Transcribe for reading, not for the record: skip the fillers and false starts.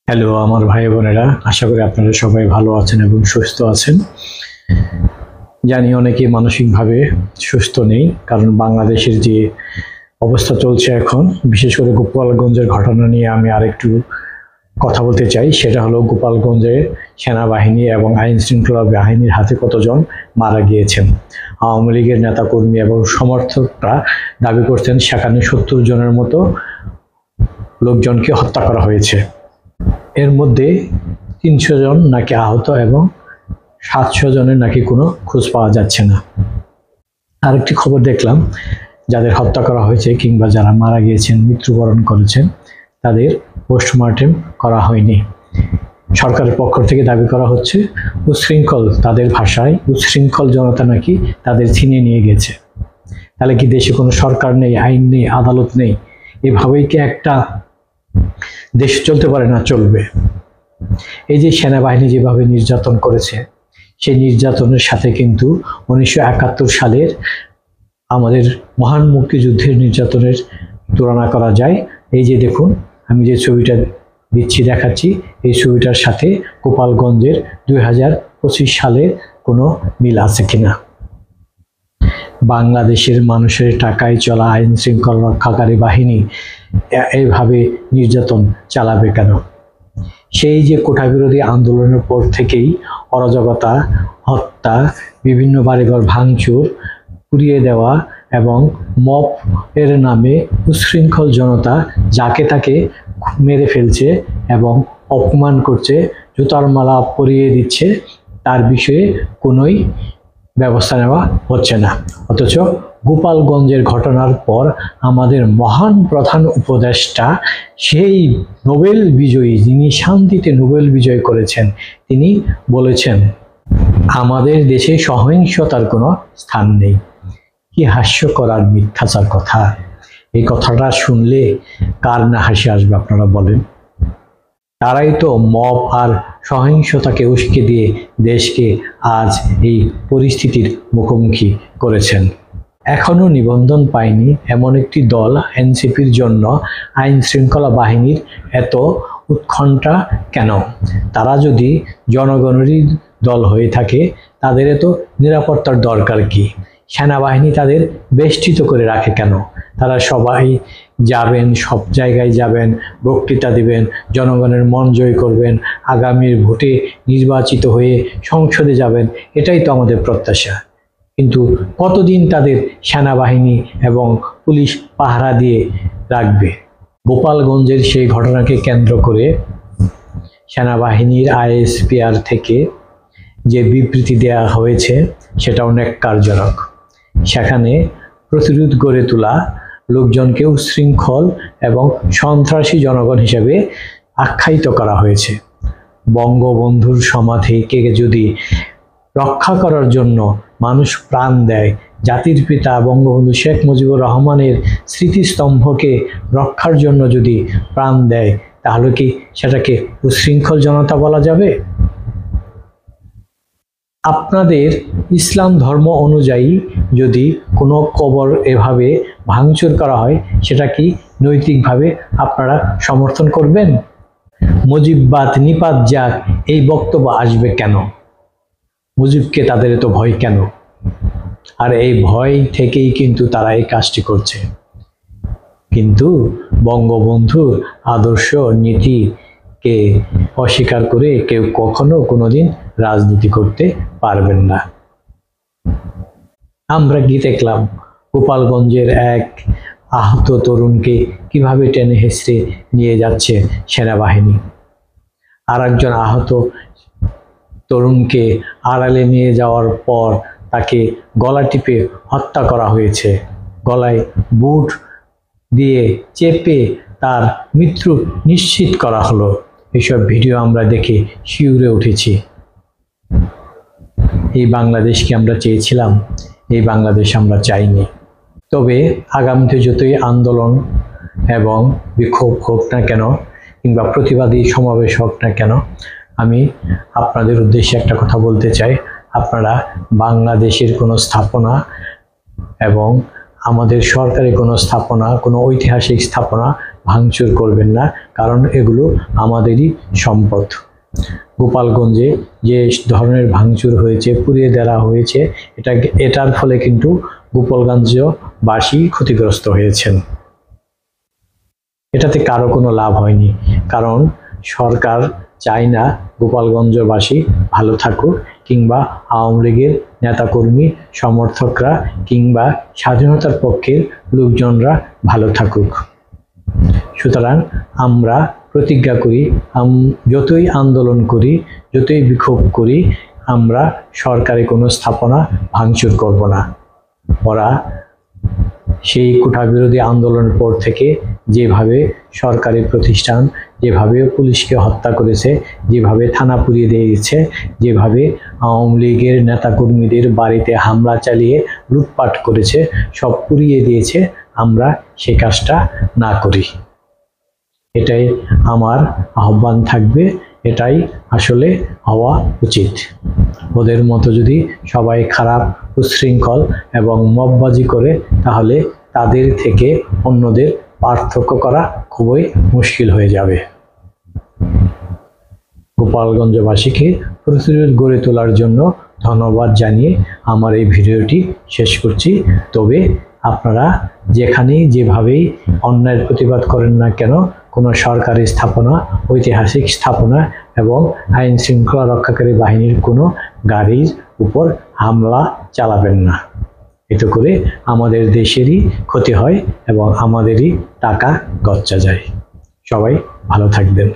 Hello আমার ভাই বোনেরা, আশা করি আপনারা সবাই ভালো আছেন এবং সুস্থ আছেন। জানি অনেকে মানসিকভাবে সুস্থ নেই, কারণ বাংলাদেশের যে অবস্থা চলছে এখন, বিশেষ করে গোপালগঞ্জের ঘটনা নিয়ে আমি আরেকটু কথা বলতে চাই। সেটা হলো গোপালগঞ্জে সেনাবাহিনী এবং আইন শৃঙ্খলা বাহিনীর হাতে কতজন মারা গিয়েছেন। আওয়ামী লীগের নেতাকর্মী এবং সমর্থকরা দাবি করছেন সেখানে 70 জনের মতো লোকজনকে হত্যা করা হয়েছে। এর মধ্যে 300 জন নাকি আহত এবং 700 জনের নাকি কোনো খোঁজ পাওয়া যাচ্ছে না। আরেকটি খবর দেখলাম, যাদের হত্যা করা হয়েছে কিংবা যারা মারা গিয়েছেন, মৃত্যুবরণ করেছেন, তাদের পোস্টমর্টেম করা হয়নি। সরকারের পক্ষ থেকে দাবি করা হচ্ছে উচ্ছৃঙ্খল, তাদের ভাষায় উচ্ছৃঙ্খল জনতা নাকি তাদের ছিনিয়ে নিয়ে গেছে। তাহলে কি দেশে কোনো সরকার নেই, আইন নেই, আদালত নেই? এভাবেই কি একটা দেশ চলতে পারে? না, চলবে। এই যে সেনাবাহিনী যেভাবে নির্যাতন করেছে, সেই নির্যাতনের সাথে কিন্তু 1971 সালের আমাদের মহান মুক্তিযুদ্ধের নির্যাতনের তুলনা করা যায়। এই যে দেখুন, আমি যে ছবিটা দেখাচ্ছি, এই ছবিটার সাথে গোপালগঞ্জের 2025 সালের কোনো মিল আছে কিনা। বাংলাদেশের মানুষের টাকায় চলা আইন শৃঙ্খলা রক্ষাকারী বাহিনী এইভাবে নির্যাতন চালাবে কেন? সেই যে কোটা বিরোধী আন্দোলনের পর থেকেই অরাজকতা, হত্যা, বিভিন্ন বাড়িঘর ভাঙচুর, পুড়িয়ে দেওয়া এবং মব এর নামে উচ্ছৃঙ্খল জনতা যাকে তাকে মেরে ফেলছে এবং অপমান করছে, জুতার মালা পরিয়ে দিচ্ছে, তার বিষয়ে কোনোই ব্যবস্থা নেওয়া হচ্ছে না। অথচ গোপালগঞ্জের ঘটনার পর আমাদের মহান প্রধান উপদেষ্টা, সেই নোবেল বিজয়ী, যিনি শান্তিতে নোবেল বিজয় করেছেন, তিনি বলেছেন আমাদের দেশে সহিংসতার কোনো স্থান নেই। কি হাস্যকর আর মিথ্যাচার কথা! এই কথাটা শুনলে কার না হাসি আসবে আপনারা বলেন? তারাই তো মব আর সহিংসতাকে উস্কে দিয়ে দেশকে আজ এই পরিস্থিতির মুখোমুখি করেছেন। এখনো নিবন্ধন পায়নি এমন একটি দল এনসিপির জন্য আইন শৃঙ্খলা বাহিনীর এত উৎকণ্ঠা কেন? তারা যদি জনগণেরই দল হয়ে থাকে, তাদের এত নিরাপত্তার দরকার কি? সেনাবাহিনী তাদের বেষ্টিত করে রাখে কেন? তারা সবাই যাবেন, সব জায়গায় যাবেন, বক্তৃতা দিবেন, জনগণের মন জয় করবেন, আগামীর ভোটে নির্বাচিত হয়ে সংসদে যাবেন, এটাই তো আমাদের প্রত্যাশা। কিন্তু কতদিন তাদের সেনাবাহিনী এবং পুলিশ পাহারা দিয়ে রাখবে? গোপালগঞ্জের সেই ঘটনাকে কেন্দ্র করে সেনাবাহিনীর আইএসপিআর থেকে যে বিবৃতি দেওয়া হয়েছে, সেটা অনেক কার্যকর। সেখানে প্রতিরোধ গড়ে তোলা লোকজনকে উচ্ছৃঙ্খল এবং সন্ত্রাসী জনগণ হিসেবে আখ্যায়িত করা হয়েছে। বঙ্গবন্ধুর সমাধিকে যদি রক্ষা করার জন্য মানুষ প্রাণ দেয়, জাতির পিতা বঙ্গবন্ধু শেখ মুজিবুর রহমানের স্মৃতিস্তম্ভকে রক্ষার জন্য যদি প্রাণ দেয়, তাহলে কি সেটাকে উচ্ছৃঙ্খল জনতা বলা যাবে? আপনাদের ইসলাম ধর্ম অনুযায়ী যদি কোনো কবর এভাবে ভাঙচুর করা হয়, সেটা কি নৈতিকভাবে আপনারা সমর্থন করবেন? মুজিববাদ নিপাত যাক, এই বক্তব্য আসবে কেন? মুজিবকে তাদের এত ভয় কেন? আর এই ভয় থেকেই কিন্তু তারা এই কাজটি করছে। কিন্তু বঙ্গবন্ধুর আদর্শ নীতিকে অস্বীকার করে কেউ কখনো কোনোদিন রাজনীতি করতে পারবেন না। আমরা কি দেখলাম? গোপালগঞ্জের এক আহত তরুণকে কিভাবে টেনে হেঁচড়ে নিয়ে যাচ্ছে সেনাবাহিনী। আর একজন আহত তরুণকে আড়ালে নিয়ে যাওয়ার পর তাকে গলা টিপে হত্যা করা হয়েছে। গলায় বুট দিয়ে চেপে তার মৃত্যু নিশ্চিত করা হলো। এসব ভিডিও আমরা দেখে শিউরে উঠেছি। এই বাংলাদেশকে আমরা চেয়েছিলাম, এই বাংলাদেশ আমরা চাইনি। তবে আগামীতে যতই আন্দোলন এবং বিক্ষোভ হোক না কেন, কিংবা প্রতিবাদী সমাবেশ হোক না কেন, আমি আপনাদের উদ্দেশ্যে একটা কথা বলতে চাই। আপনারা বাংলাদেশের কোনো স্থাপনা এবং আমাদের সরকারি কোনো স্থাপনা, কোনো ঐতিহাসিক স্থাপনা ভাঙচুর করবেন না, কারণ এগুলো আমাদেরই সম্পদ। গোপালগঞ্জে যে ধরনের ভাঙচুর হয়েছে, পুড়িয়ে দেওয়া হয়েছে, এটার ফলে কিন্তু গোপালগঞ্জবাসী ক্ষতিগ্রস্ত হয়েছেন। এটাতে কারো কোনো লাভ হয়নি, কারণ সরকার চায় না গোপালগঞ্জবাসী ভালো থাকুক, কিংবা আওয়ামী লীগের নেতাকর্মী সমর্থকরা কিংবা স্বাধীনতার পক্ষের লোকজনরা ভালো থাকুক। সুতরাং আমরা প্রতিজ্ঞা করি, যতই আন্দোলন করি, যতই বিক্ষোভ করি, আমরা সরকারি কোনো স্থাপনা ভাঙচুর করব না। ওরা সেই কোটা বিরোধী আন্দোলনের পর থেকে যেভাবে সরকারি প্রতিষ্ঠান, যেভাবে পুলিশকে হত্যা করেছে, যেভাবে থানা পুড়িয়ে দিয়েছে, যেভাবে আওয়ামী লীগের নেতাকর্মীদের বাড়িতে হামলা চালিয়ে লুটপাট করেছে, সব পুড়িয়ে দিয়েছে, আমরা সে কাজটা না করি। এটাই আমার আহ্বান থাকবে, এটাই আসলে হওয়া উচিত। ওদের মতো যদি সবাই খারাপ, উচ্ছৃঙ্খল এবং মববাজি করে, তাহলে তাদের থেকে অন্যদের পার্থক্য করা খুবই মুশকিল হয়ে যাবে। গোপালগঞ্জবাসীকে প্রতিরোধ গড়ে তোলার জন্য ধন্যবাদ জানিয়ে আমার এই ভিডিওটি শেষ করছি। তবে আপনারা যেখানেই যেভাবেই অন্যায়ের প্রতিবাদ করেন না কেন, কোনো সরকারি স্থাপনা, ঐতিহাসিক স্থাপনা এবং আইন শৃঙ্খলা রক্ষাকারী বাহিনীর কোনো গাড়ির উপর হামলা চালাবেন না। এতে করে আমাদের দেশেরই ক্ষতি হয় এবং আমাদেরই টাকা গচ্চা যায়। সবাই ভালো থাকবেন।